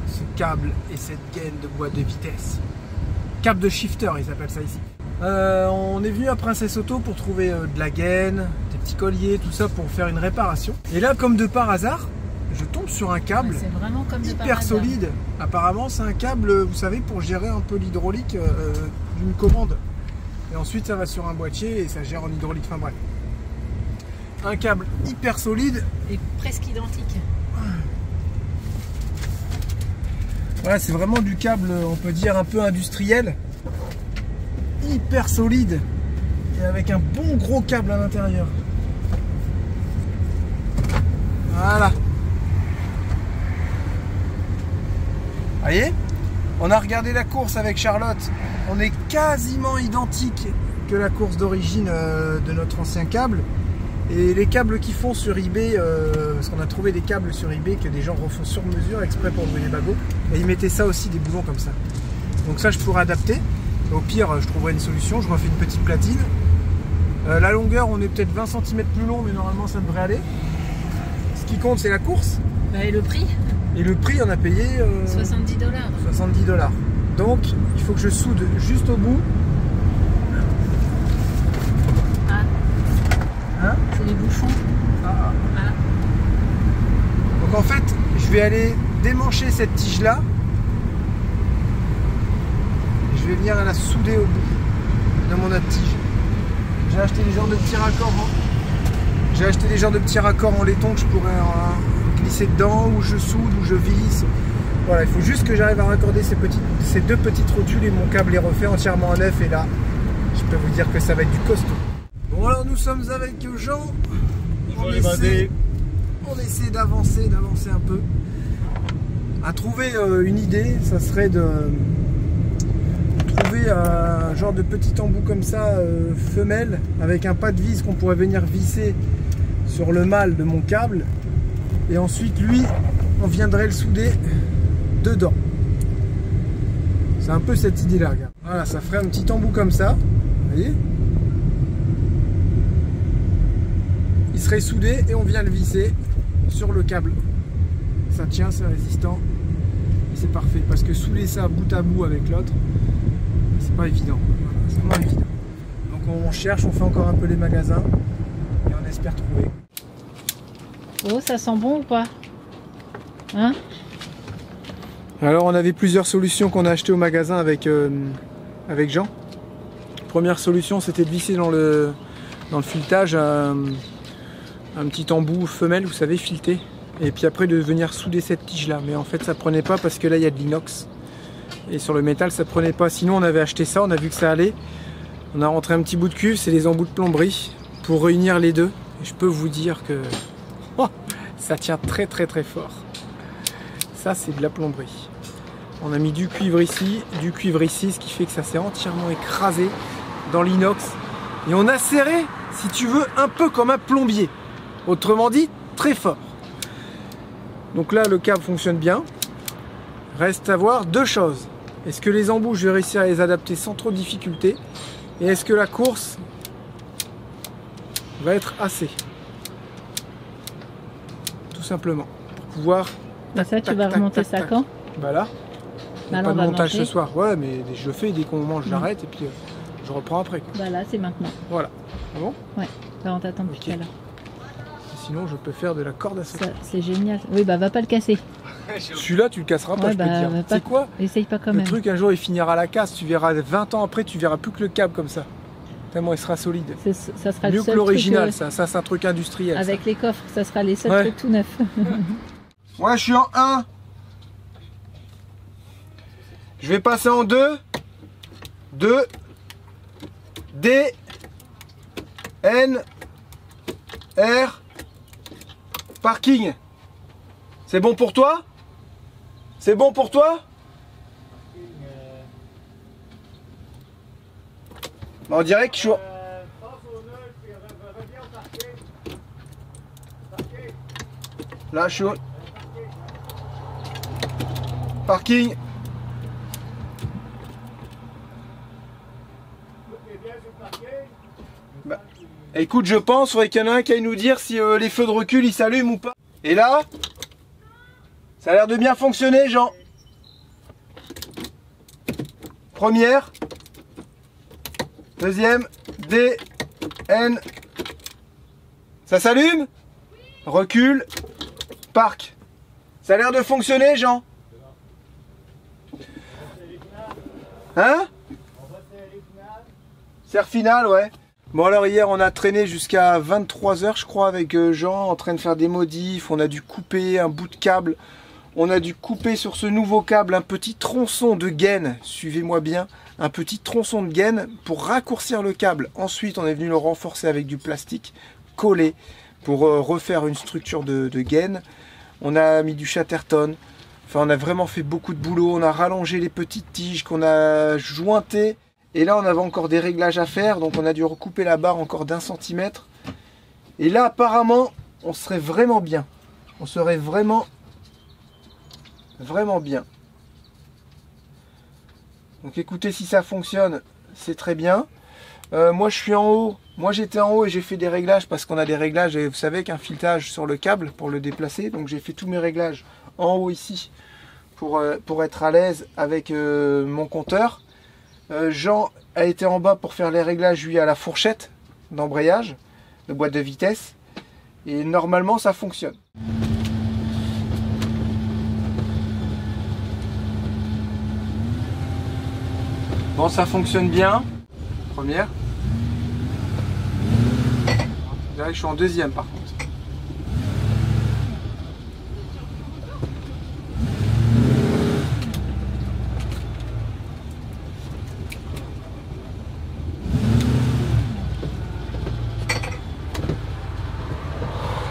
ce câble et cette gaine de boîte de vitesse? Câble de shifter, ils appellent ça ici. On est venu à Princesse Auto pour trouver de la gaine, des petits colliers, tout ça pour faire une réparation. Et là, comme de par hasard, je tombe sur un câble vraiment comme hyper solide. Apparemment, c'est un câble, vous savez, pour gérer un peu l'hydraulique d'une commande. Et ensuite, ça va sur un boîtier et ça gère en hydraulique. Enfin bref. Un câble hyper solide. Et presque identique. Voilà, c'est vraiment du câble, on peut dire, un peu industriel. Hyper solide. Et avec un bon gros câble à l'intérieur. Voilà. Voyez, on a regardé la course avec Charlotte. On est quasiment identique que la course d'origine de notre ancien câble. Et les câbles qu'ils font sur eBay, parce qu'on a trouvé des câbles sur eBay que des gens refont sur mesure exprès pour ouvrir les bagots. Et ils mettaient ça aussi, des boulons comme ça. Donc ça je pourrais adapter. Au pire, je trouverai une solution, je refais une petite platine. La longueur, on est peut-être 20 cm plus long, mais normalement ça devrait aller. Ce qui compte, c'est la course. Bah, et le prix? Et le prix, on a payé 70 $. 70 $. Donc, il faut que je soude juste au bout. Ah. Hein? C'est les bouchons. Ah. Ah. Donc en fait, je vais aller démancher cette tige-là. Et je vais venir la souder au bout de mon autre tige. J'ai acheté des genres de petits raccords. J'ai acheté des genres de petits raccords en laiton que je pourrais glisser dedans, où je soude, où je visse. Voilà, il faut juste que j'arrive à raccorder ces deux petites rotules et mon câble est refait entièrement à neuf. Et là, je peux vous dire que ça va être du costaud. Bon, alors nous sommes avec Jean. Bonjour les bandits. On essaie d'avancer un peu. À trouver une idée, ça serait de trouver un genre de petit embout comme ça, femelle, avec un pas de vis qu'on pourrait venir visser sur le mâle de mon câble. Et ensuite, lui, on viendrait le souder dedans. C'est un peu cette idée-là, regarde. Voilà, ça ferait un petit embout comme ça. Vous voyez ? Il serait soudé et on vient le visser sur le câble. Ça tient, c'est résistant. Et c'est parfait. Parce que souder ça bout à bout avec l'autre, c'est pas évident. Voilà, c'est vraiment évident. Donc on cherche, on fait encore un peu les magasins. Et on espère trouver. Oh, ça sent bon ou pas? Hein? Alors on avait plusieurs solutions qu'on a achetées au magasin avec Jean. Première solution, c'était de visser dans le filetage un petit embout femelle, vous savez, fileté. Et puis après de venir souder cette tige là. Mais en fait ça prenait pas parce que là il y a de l'inox. Et sur le métal ça prenait pas. Sinon on avait acheté ça, on a vu que ça allait. On a rentré un petit bout de cuve, c'est des embouts de plomberie pour réunir les deux. Et je peux vous dire que ça tient très très très fort. Ça c'est de la plomberie. On a mis du cuivre ici, ce qui fait que ça s'est entièrement écrasé dans l'inox. Et on a serré, si tu veux, un peu comme un plombier. Autrement dit, très fort. Donc là, le câble fonctionne bien. Reste à voir deux choses. Est-ce que les embouts, je vais réussir à les adapter sans trop de difficulté? Et est-ce que la course va être assez? Tout simplement. Pour pouvoir... Et ça, tu vas remonter ça quand? Bah là. Bah là, pas on de va montage manger. ce soir. Ouais, mais je fais, dès qu'on mange, j'arrête et puis je reprends après. Quoi. Bah là, c'est maintenant. Voilà. Ah bon? Ouais. Bah, on t'attend depuis Ok. tout à l'heure. Sinon, je peux faire de la corde à sauter. Ça, c'est génial. Oui, bah va pas le casser. Celui-là, tu le casseras pas, Ouais, je peux bah, te dire. va pas- C'est quoi? Essaye pas quand Le même. truc, un jour, il finira à la casse. Tu verras 20 ans après, tu verras plus que le câble comme ça. Tellement il sera solide. Ça sera le Mieux seul que l'original, truc, ça c'est un truc industriel. avec les coffres, ça sera les seuls Ouais. trucs tout neufs. Ouais, je suis en 1. Je vais passer en 2. 2. D. N. R. Parking. C'est bon pour toi? C'est bon pour toi? On dirait que je suis... Là, je suis... Parking. Bah, écoute, je pense qu'il y en a un qui aille nous dire si les feux de recul ils s'allument ou pas. Et là, ça a l'air de bien fonctionner, Jean. Première. Deuxième. D. N. Ça s'allume? Recul. Parc. Ça a l'air de fonctionner, Jean. Hein? Serre finale, ouais. Bon alors hier on a traîné jusqu'à 23 h je crois avec Jean en train de faire des modifs. On a dû couper un bout de câble. On a dû couper sur ce nouveau câble un petit tronçon de gaine. Suivez-moi bien. Un petit tronçon de gaine pour raccourcir le câble. Ensuite on est venu le renforcer avec du plastique collé pour refaire une structure de gaine. On a mis du Chatterton. Enfin on a vraiment fait beaucoup de boulot. On a rallongé les petites tiges qu'on a jointées. Et là, on avait encore des réglages à faire, donc on a dû recouper la barre encore d'1 centimètre. Et là, apparemment, on serait vraiment bien. On serait vraiment bien. Donc écoutez, si ça fonctionne, c'est très bien. Moi je suis en haut, moi j'étais en haut et j'ai fait des réglages parce qu'on a des réglages, et vous savez qu'un filetage sur le câble pour le déplacer. Donc j'ai fait tous mes réglages en haut ici pour être à l'aise avec mon compteur. Jean a été en bas pour faire les réglages lui à la fourchette d'embrayage, de boîte de vitesse. Et normalement ça fonctionne. Bon, ça fonctionne bien. Première. Là, je suis en deuxième par contre.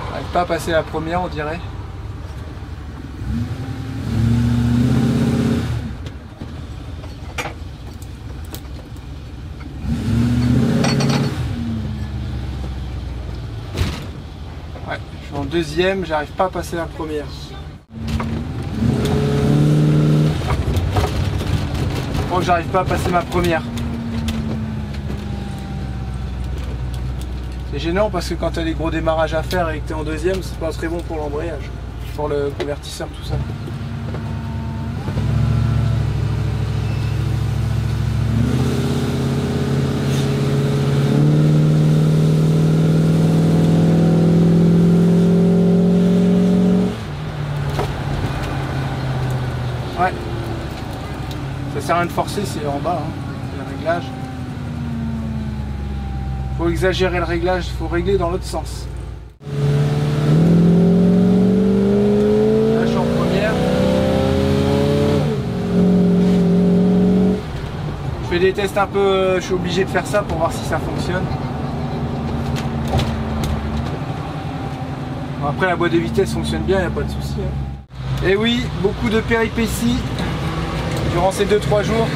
J'arrive pas à passer la première, on dirait. Ouais, je suis en deuxième, j'arrive pas à passer la première. Je crois que j'arrive pas à passer ma première. C'est gênant parce que quand tu as des gros démarrages à faire et que tu es en deuxième, c'est pas très bon pour l'embrayage, pour le convertisseur, tout ça. Ouais. Ça sert à rien de forcer, c'est en bas, hein, le réglage. Faut exagérer le réglage, il faut régler dans l'autre sens. Là je suis en première. Je fais des tests un peu, je suis obligé de faire ça pour voir si ça fonctionne. Bon, après la boîte de vitesse fonctionne bien, il n'y a pas de souci. Hein. Et oui, beaucoup de péripéties durant ces 2-3 jours.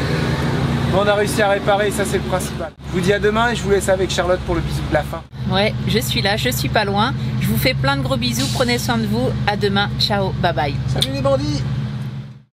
Mais on a réussi à réparer et ça c'est le principal. Je vous dis à demain et je vous laisse avec Charlotte pour le bisou de la fin. Ouais, je suis là, je suis pas loin. Je vous fais plein de gros bisous, prenez soin de vous. À demain, ciao, bye bye. Salut les bandits!